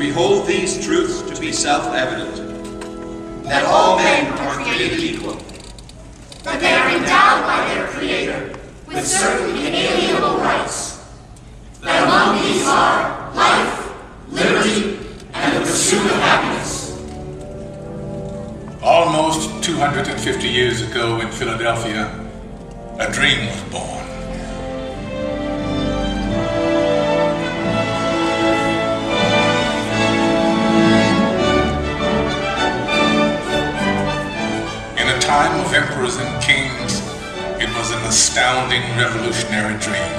We hold these truths to be self-evident. That all men are created equal. That they are endowed by their Creator with certain inalienable rights. That among these are life, liberty, and the pursuit of happiness. Almost 250 years ago in Philadelphia, a dream was born. In a time of emperors and kings, it was an astounding revolutionary dream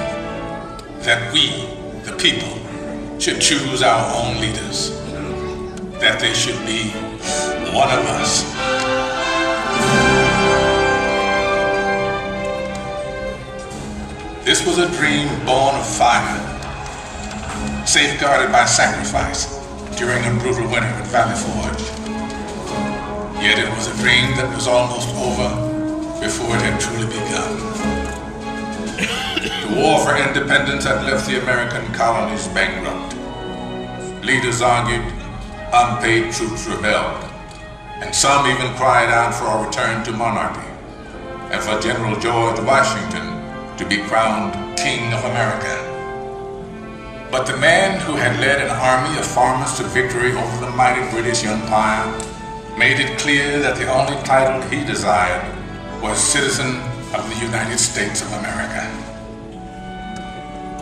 that we, the people, should choose our own leaders, that they should be one of us. This was a dream born of fire, safeguarded by sacrifice during a brutal winter at Valley Forge. Yet it was a dream that was almost over before it had truly begun. The war for independence had left the American colonies bankrupt. Leaders argued, unpaid troops rebelled, and some even cried out for a return to monarchy, and for General George Washington to be crowned King of America. But the man who had led an army of farmers to victory over the mighty British Empire made it clear that the only title he desired was citizen of the United States of America.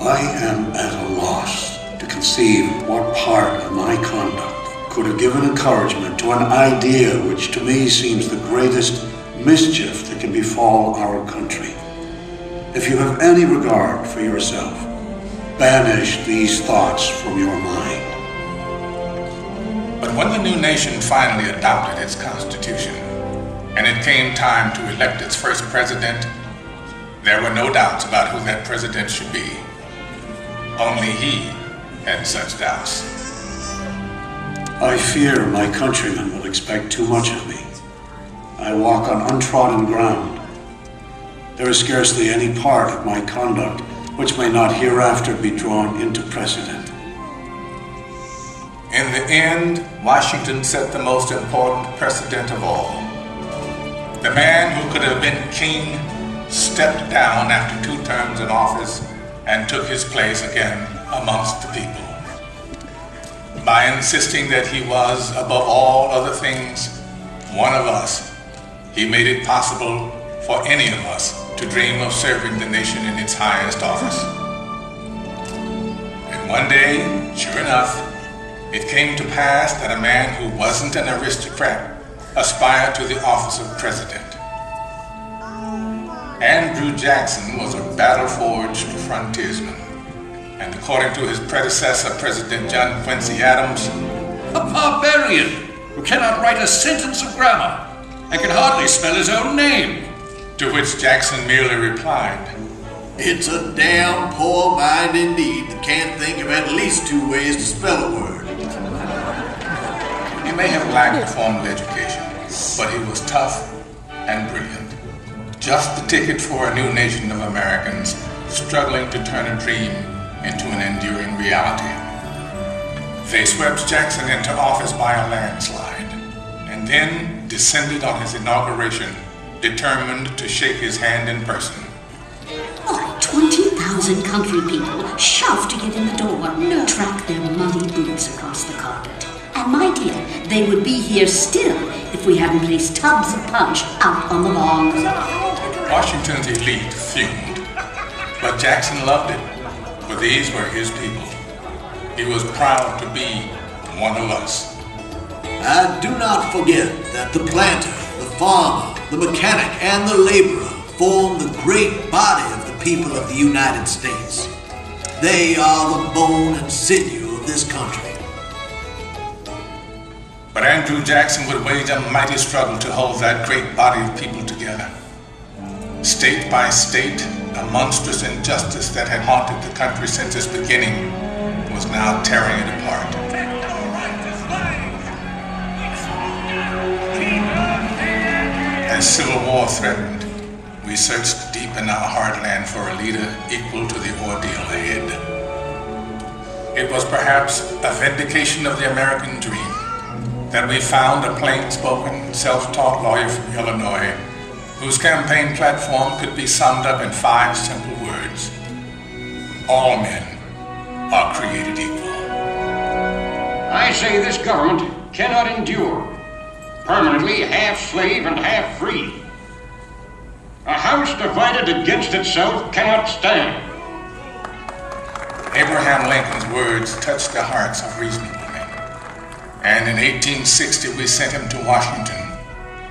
I am at a loss to conceive what part of my conduct could have given encouragement to an idea which to me seems the greatest mischief that can befall our country. If you have any regard for yourself, banish these thoughts from your mind. But when the new nation finally adopted its constitution, and it came time to elect its first president, there were no doubts about who that president should be. Only he had such doubts. I fear my countrymen will expect too much of me. I walk on untrodden ground. There is scarcely any part of my conduct which may not hereafter be drawn into precedent. In the end, Washington set the most important precedent of all. The man who could have been king stepped down after 2 terms in office and took his place again amongst the people. By insisting that he was, above all other things, one of us, he made it possible for any of us to dream of serving the nation in its highest office. And one day, sure enough, it came to pass that a man who wasn't an aristocrat aspired to the office of president. Andrew Jackson was a battle-forged frontiersman, and according to his predecessor, President John Quincy Adams, a barbarian who cannot write a sentence of grammar and can hardly spell his own name. To which Jackson merely replied, "It's a damn poor mind indeed that can't think of at least 2 ways to spell a word." He may have lacked a formal education, but he was tough and brilliant. Just the ticket for a new nation of Americans struggling to turn a dream into an enduring reality. They swept Jackson into office by a landslide, and then descended on his inauguration, determined to shake his hand in person. Why, 20,000 country people shoved to get in the door, track their muddy boots across the carpet. And my dear, they would be here still if we hadn't placed tubs of punch out on the lawn. Washington's elite fumed, but Jackson loved it, for these were his people. He was proud to be one of us. And do not forget that the planter, the farmer, the mechanic, and the laborer form the great body of the people of the United States. They are the bone and sinew of this country. But Andrew Jackson would wage a mighty struggle to hold that great body of people together. State by state, a monstrous injustice that had haunted the country since its beginning was now tearing it apart. As civil war threatened, we searched deep in our heartland for a leader equal to the ordeal ahead. It was perhaps a vindication of the American dream that we found a plain-spoken, self-taught lawyer from Illinois whose campaign platform could be summed up in 5 simple words. All men are created equal. I say this government cannot endure, permanently half slave and half free. A house divided against itself cannot stand. Abraham Lincoln's words touched the hearts of reasonable men. And in 1860, we sent him to Washington,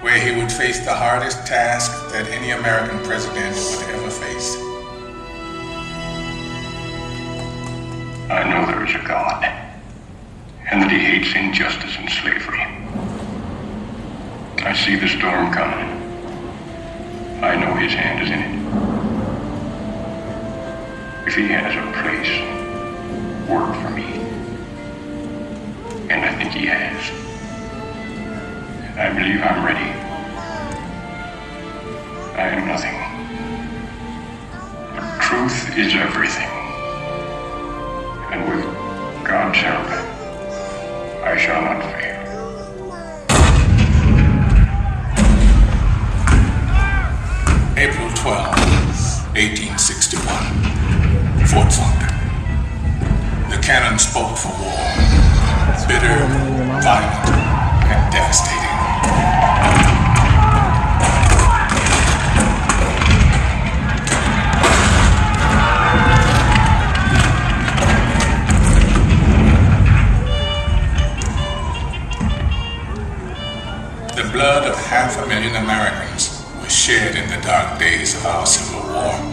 where he would face the hardest task that any American president would ever face. I know there is a God, and that he hates injustice and slavery. I see the storm coming. I know his hand is in it. If he has a place, work for me. And I think he has. I believe I'm ready. I am nothing. But truth is everything. And with God's help, I shall not fail. April 12, 1861, Fort Sumter. The cannon spoke for war, bitter, violent, and devastating. The blood of 500,000 Americans was shed in the dark days of our Civil War.